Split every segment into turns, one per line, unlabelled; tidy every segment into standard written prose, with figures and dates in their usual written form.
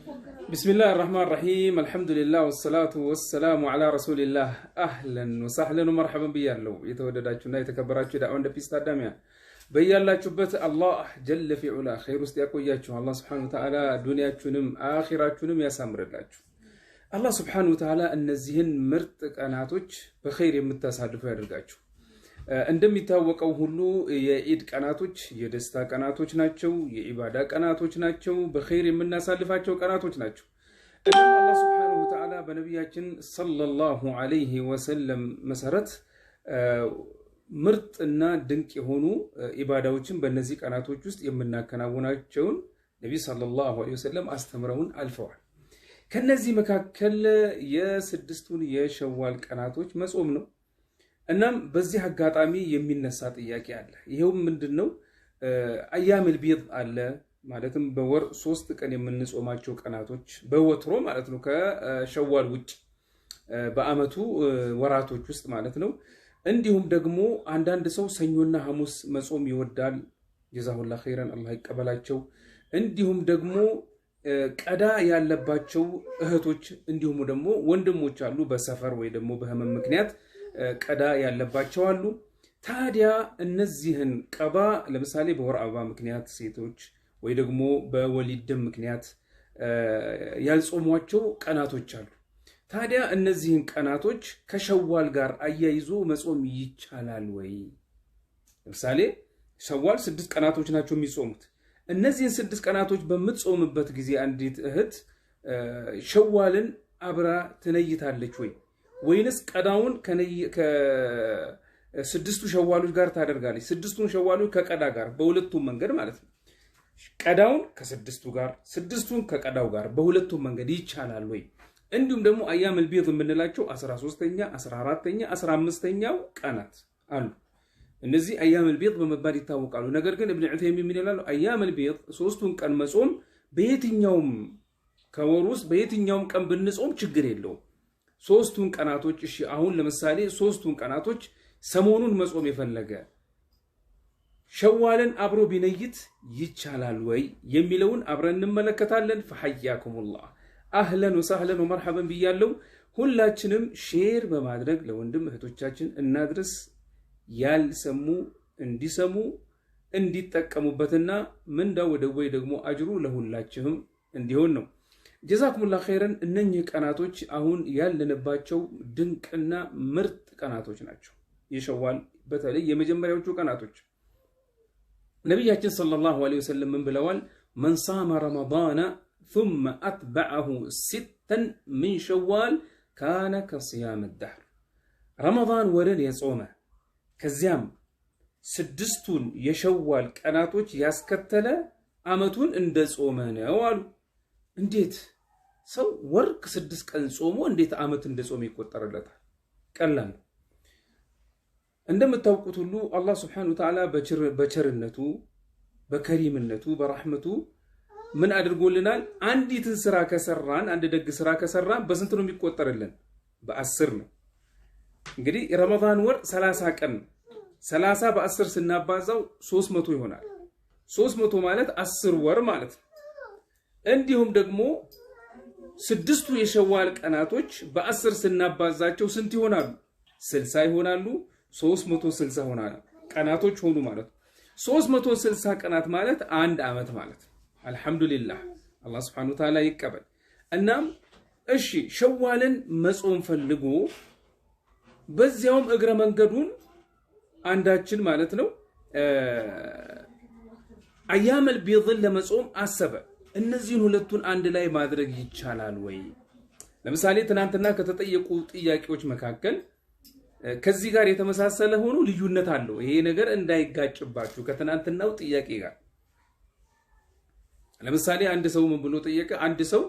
بسم الله الرحمن الرحيم الحمد لله والصلاة والسلام على رسول الله أهلا وسهلا ومرحبا بيالله يتودداتنا يتكبراتنا دعوان دبيست الدامية بيالله الله جل في علا خير استيقوياتنا الله سبحانه وتعالى دنياتنا آخراتنا يسامر الله الله سبحانه وتعالى النزيهن مرت قناتوች بخير የምታሳልፉ ያደርጋችሁ እንደሚታወቀው ሁሉ የኢድ ቀናቶች የደስታ ቀናቶች ናቸው የኢባዳ ቀናቶች ናቸው በخير የምናሳልፋቸው ቀናቶች ናቸው አላህ Subhanahu Wa Ta'ala በነብያችን ሰለላሁ ዐለይሂ ወሰለም መሰረት ምርጥና ድንቅ የሆኑ ኢባዳዎችን በእነዚህ ቀናቶች ውስጥ የምናከናውናቸውን ነብይ ሰለላሁ ዐለይሂ ወሰለም አስተምረውን አልፈዋል ከነዚህ መካከል የስድስቱን የሸዋል ቀናቶች መጾም ነው እናም በዚህ አጋጣሚ የሚነሳ ጥያቄ አለ ይሄው ምንድነው አያመል ቢድ አለ ማለትም በወር 3 ቀን የምንጾማቸው ቀናቶች በወትሮ ማለት ነው ከሸዋል ውጭ በአመቱ ወራቶች ውስጥ ማለት ነው እንዲሁም ደግሞ አንዳንድ ሰው ሰኞና ሐሙስ መጾም ይወዳል ጀዛሁላህ ኸይራን አላህ ይቀበላቸው እንዲሁም ደግሞ ቀዳ ያለባቸው እህቶች እንዲሁም ደግሞ ወንድሞች አሉ በሰፈር ወይ ደግሞ በህመም ምክንያት ቀዳ ያለባቸው አሉ ታዲያ እነዚህን ቀባ ለምሳሌ በወር አበባ ምክንያት ሴቶች ወይ ደግሞ በወሊድ ደም ምክንያት ያልጾሟቸው ቀናቶች አሉ ታዲያ እነዚህን ቀናቶች ከሸዋል ጋር አያይዞ መጾም ይቻላል ወይ ለምሳሌ ሸዋል 6 ቀናቶች ናቸው የሚጾሙት እነዚህን 6 ቀናቶች በመጾምበት ጊዜ አንዲት እህት ሸዋልን አብራ ትነይታለች ወይ ወይንስ ቀዳውን ከስድስቱ ሸዋሎች ጋር ታደርጋለች ስድስቱን ሸዋሎች ከቀዳ ጋር በሁለቱም መንገድ ማለት ነው ቀዳውን ከስድስቱ ጋር ስድስቱን ከቀዳው ጋር በሁለቱም መንገድ ይቻላል ወይ እንዲሁም ደግሞ አያመል ቢድ የምንላቸው 13ኛ 14ኛ 15ኛው ቀናት አሉ እነዚህ አያመል ቢድ በመባል ይታወቃሉ ነገር ግን ኢብኑ ዑተይሚን ምን ይላሉ አያመል ቢድ ሶስቱን ቀን መጾም በየትኛውም ከወሩስ በየትኛውም ቀን ብንጾም ችግር የለውም ሶስቱን ቀናቶች እሺ አሁን ለምሳሌ ሶስቱን ቀናቶች ሰሞኑን መጾም የፈለገ ሸዋልን አብሮ ቢነይት ይቻላል ወይ የሚለውን አብረን እንመለከታለን فحياكمullah اهلا وسهلا ومرحبا بيالله ሁላችንም ሼር በማድረግ ለወንድም እህቶቻችን እናድርስ ያልሰሙ እንዲሰሙ እንዲጠቀሙበትና ምንዳው ወደወይ ደግሞ አጅሩ ለሁላችሁም እንዲሆን ነው ጀዛኩሙላህ ኸይረን እነኚህ ቀናቶች አሁን ያለንባቸው ድንቅና ምርጥ ቀናቶች ናቸው የሸዋል በተለይ የመጀመሪያዎቹ ቀናቶች ነብያችን ሰለላሁ ዐለይሂ ወሰለም ምን ብለዋል من صام رمضان ثم أتبعه 6 من شوال كان كصيام الدهر رمضان ወርን የጾመ ከዚያም 6ቱን የሸዋል ቀናቶች ያስከተለ አመቱን እንደጾመ ነው አሉ እንዴት ሰው ወርክ 6 ቀን ጾሞ እንዴት አመት እንደጾመ ይቆጠርለታል ቀላል እንደምታውቁት ሁሉ አላህ Subhanahu Wa Ta'ala በቸርነቱ በከሪምነቱ በረህመቱ ምን አድርጎልናል አንዲትን ስራ ከሰራን አንድ ደግ ስራ ከሰራን በስንት ነው የሚቆጠርልን በ10 ነው እንግዲህ ረመዳን ወር 30 ቀን 30 በ10 ስናባዛው 300 ይሆናል 300 ማለት 10 ወር ማለት ነው እንዲሁም ደግሞ 6ቱ የሸዋል ቀናቶች በ10 ስናባዛቸው ስንት ይሆናሉ 60 ይሆናሉ 360 ይሆናሉ ቀናቶች ሆኑ ማለት 360 ቀናት ማለት አንድ አመት ማለት አልহামዱሊላህ አላህ Subhanahu Wa Ta'ala ይቀበል እናም እሺ ሸዋልን መጾም ፈልጎ በዚያውም እግረ መንገዱን አንዳችን ማለት ነው አያመል ቢድን ለመጾም አሰበ እነዚህን ሁለቱን አንድ ላይ ማድረግ ይቻላል ወይ ለምሳሌ ትናንትና ከተጠየቁ ጥያቄዎች መካከል ከዚህ ጋር የተመሳሰለ ሆኖ ልዩነት አለው ይሄ ነገር እንዳይጋጭባችሁ ከትናንትናው ጥያቄ ጋር ለምሳሌ አንድ ሰው ምን ብሎ ጠየቀ አንድ ሰው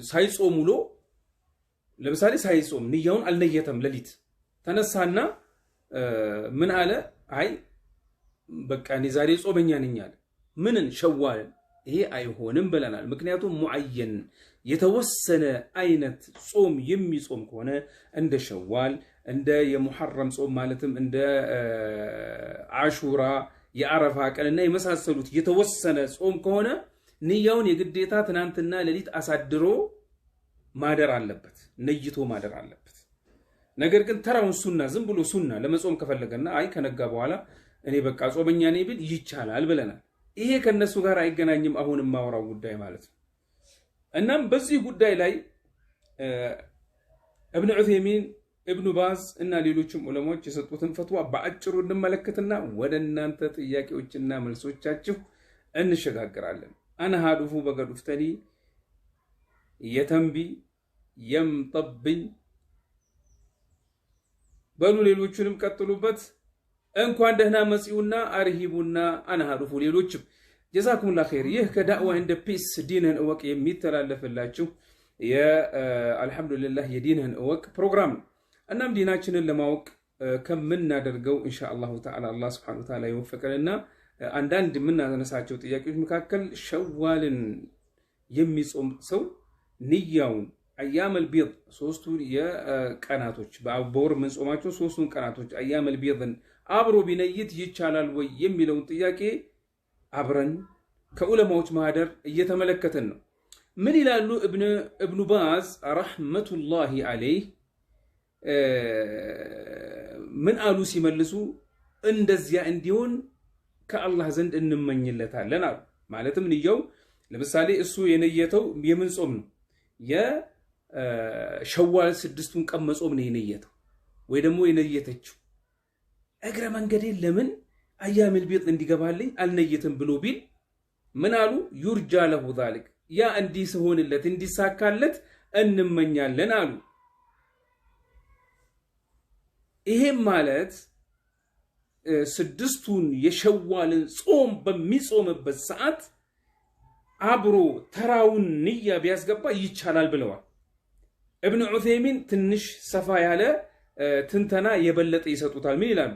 ሳይጾም ውሎ ለምሳሌ ሳይጾም ንያውን አልነየተም ለሊት ተነሳና ምን አለ አይ በቃ እኔ ዛሬ ጾመኛ ነኝ አለ ምንን ሸዋል ይሄ አይሆንም ብለናል ምክንያቱም ሙአየን የተወሰነ አይነት ጾም የሚጾም ከሆነ እንደ ሸዋል እንደ የሙሐረም ጾም ማለትም እንደ አሹራ የአረፋ ቀንና የመሳሰሉት የተወሰነ ጾም ከሆነ ንያውን የግዴታ ትናንትና ሌሊት አሳድሮ ማደር አለበት ነይቶ ማደር አለበት ነገር ግን ተራውን ሱና ዝም ብሎ ሱና ለመጾም ከፈለገና አይ ከነጋ በኋላ እኔ በቃ ጾመኛ ነኝ ቢል ይቻላል ብለናል ይሄ ከነሱ ጋር አይገናኝም አሁንም ማውራው ጉዳይ ማለት ነው እናም በዚህ ጉዳይ ላይ ابن عثيمين ابن باز እና ሌሎችም ዑለማዎች የሰጡትን ፈትዋ በአጭሩ እንመለከትና ወደ እናንተ ጥያቄዎችና መልሶቻችሁ እንሸጋግራለን انا هادفو بغدفتني يتنبي يمطبኝ በሉ ሌሎችንም ቀጥሉበት እንኳን ደህና መጽዩና አርሂቡና انا هادفو ሌሎችም جزاكم الله خير ይህ ከዳዕዋ እንደ ፒስ ዲንን እወቅ የሚተላለፍላችሁ የአልহামዱሊላህ የዲንን እወቅ ፕሮግራም እናም ዲናችንን ለማወቅ ከምናደርገው ኢንሻአላሁ ተዓላ አላህ Subhanahu Wa Ta'ala ይወፈቀንና አንዳንድ የምናነሳቸው ጥያቄዎች መካከል ሸዋልን የሚጾም ሰው ንያውን ايام البيض ሶስቱ የቀናቶች በወር ምን ጾማቸው ሶስቱን ቀናቶች ايام البيضን አብሮ ቢነይት ይቻላል ወይ የሚለውን ጥያቄ አብረን ከዑለማዎች ማህደር እየተመለከተን ነው من ይላሉ ابن باز رحمة الله عليه من አሉ ሲመልሱ እንደዚያ እንዲሆን ከአላህ ዘንድ እንመኝለታለን አሉ ማለትም ንያው ለምሳሌ እሱ የነየተው የምን ጾም ነው የሸዋል 6ቱን ቀን መጾም ነው የነየተው ወይ ደግሞ የነየተችው እግረ መንገዴ ለምን ايام البيض እንዲገባልኝ አልነየተም ብሎ ቢል ምን አሉ يرجى له ذلك ያ እንዲስሆንለት እንዲሳካለት እንመኛለን አሉ ይሄም ማለት 6ቱን የሸዋልን ጾም በሚጾምበት ሰዓት አብሮ ተራውን ንያ ቢያስገባ ይቻላል ብለዋል ابن عثيمين ትንሽ ሰፋ ያለ ትንተና የበለጠ ይሰጡታል ምን ይላሉ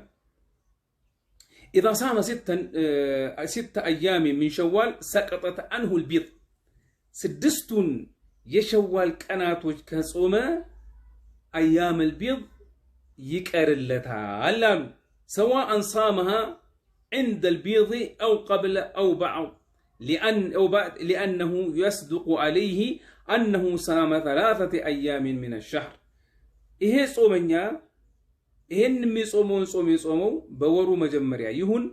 اذا صام 6 ايام من شوال سقطت عنه البيض 6ቱን የሸዋል ቀናቶች ከጾመ ايام البيض ይቀርለታል አሉ سواء صامها عند البيض او قبل او بعد لانه يصدق عليه انه صام 3 ايام من الشهر ይሄ ጾመኛ ይሄን የሚጾመውን ጾም የጾመው በወሩ መጀመሪያ ይሁን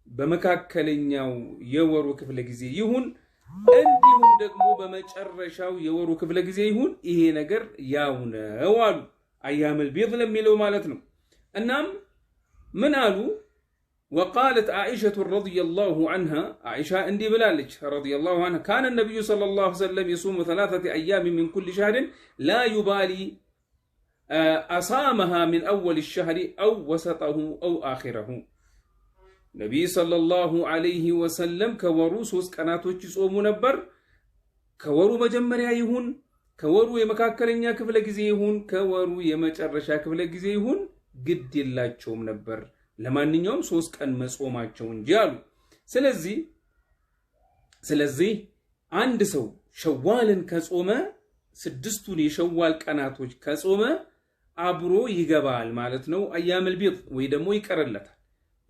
በመካከለኛው የወሩ ክፍለ ጊዜ ይሁን እንዲሁም ደግሞ በመጨረሻው የወሩ ክፍለ ጊዜ ይሁን ይሄ ነገር ያው ነው አሉ ايام البيض ለሚለው ማለት ነው እናም ምን አሉ وقالت عائشة رضي الله عنها عائشة عندي بلالج رضي الله عنها كان النبي صلى الله عليه وسلم يصوم 3 ايام من كل شهر لا يبالي أصامها من أول الشهر أو وسطه أو آخره نبي صلى الله عليه وسلم كورو سوس قناتوچ يصومو نبر كورو مجمريا يهون كورو يمكاكلنيا كفل غزي يهون كورو يمጨረሻ ክፍለ ጊዜ ይሁን ግድ ይላቸውም ነበር ለማንኛውም 3 ቀን መጾማቸው እንጂ አሉ ስለዚህ አንድ ሰው ሸዋልን ከጾመ 6ቱን የሸዋል ቀናቶች ከጾመ አብሮ ይገባል ማለት ነው ايام البيض ወይ ደግሞ ይቀርለታል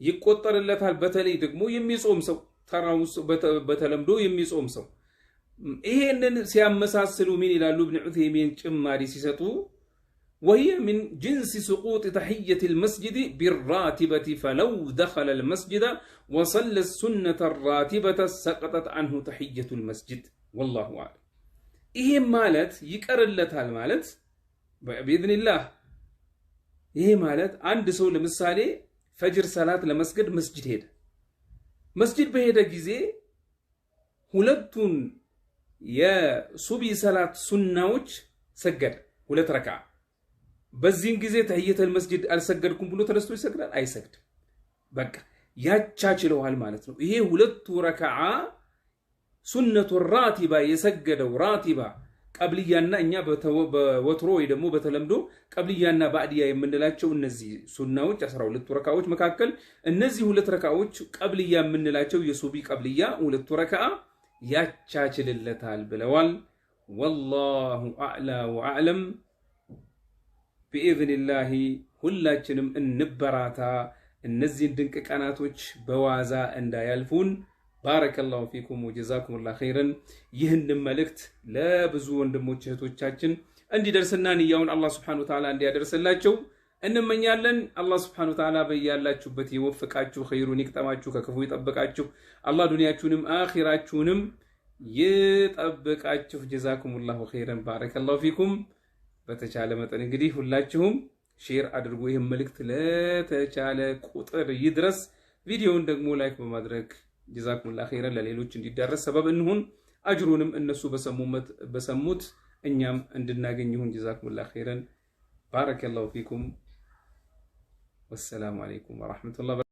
ይቆጠርለታል በተለይ ደግሞ የሚጾም ሰው ተራው በተለምዶ የሚጾም ሰው ይሄንን ሲያመሳስሉ ምን ይላሉ ابن عثيمين ጭማሪ ሲሰጡ وهي من جنس سقوط تحية المسجد بالراتبة فلو دخل المسجد وصلى السنة الراتبة سقطت عنه تحية المسجد والله أعلم ይሄ ማለት ይቀርለታል ማለት باذن الله ይሄ ማለት አንድ ሰው ለምሳሌ ፈጅር ሰላት ለመስገድ መስጂድ በሄደ ጊዜ ሁለቱን የሱቢ ሰላት ሱናዎች ሰገደ 2 ረካዓ በዚህን ጊዜ ተህየተል መስጂድ አልሰገድኩም ብሎ ተነስቶ ይሰግዳል አይሰግድም በቃ ያቻችለዋል ማለት ነው ይሄ 2 ረካዓ ሱነቱ ራቲባ የሰገደው ራቲባ ቀብልያና እኛ በወትሮ ወይ ደግሞ በተለምዶ ቀብልያና ባዕዲያ የምንላቸው እነዚህ ሱናዎች 12 ረካዓዎች መካከል እነዚህ 2 ረካዓዎች ቀብልያ የምንላቸው የሱቢ ቀብልያ 2 ረካዓ ያቻችልለታል ብለዋል والله اعلى واعلم باذن الله ሁላችንም እንበራታ እነዚህ ድንቅ ቀናቶች በዋዛ እንዳያልፉን ባረከላሁ ፊኩም ወጀዛኩሙላሁ ኸይረን። ይህንን መልእክት ለብዙ ወንድሞች እህቶቻችን እንዲደርስና ንያውን አላህ ሱብሓነሁ ወተዓላ እንዲያደርስላቸው እንመኛለን። አላህ ሱብሓነሁ ወተዓላ በያላችሁበት ይወፍቃችሁ፣ ኸይሩን ይቅጠማችሁ፣ ከክፉ ይጠብቃችሁ። አላህ ዱንያችሁንም አኺራችሁንም ይጠብቃችሁ። ጀዛኩሙላሁ ኸይረን ባረከላሁ ፊኩም። በተቻለ መጠን እንግዲህ ሁላችሁም ሼር አድርጉ። ይህም መልእክት ለተቻለ ቁጥር ይድረስ። ቪዲዮውን ደግሞ ላይክ በማድረግ ጀዛኩሙላሁ ኸይረን ለሌሎች እንዲዳረስ ሰበብ እንሁን። አጅሩንም እነሱ በሰሙት እኛም እንድናገኝ ይሁን። ጀዛኩሙላሁ ኸይረን ባረከላሁ ፊኩም። ወሰላሙ አለይኩም ወራህመቱላሂ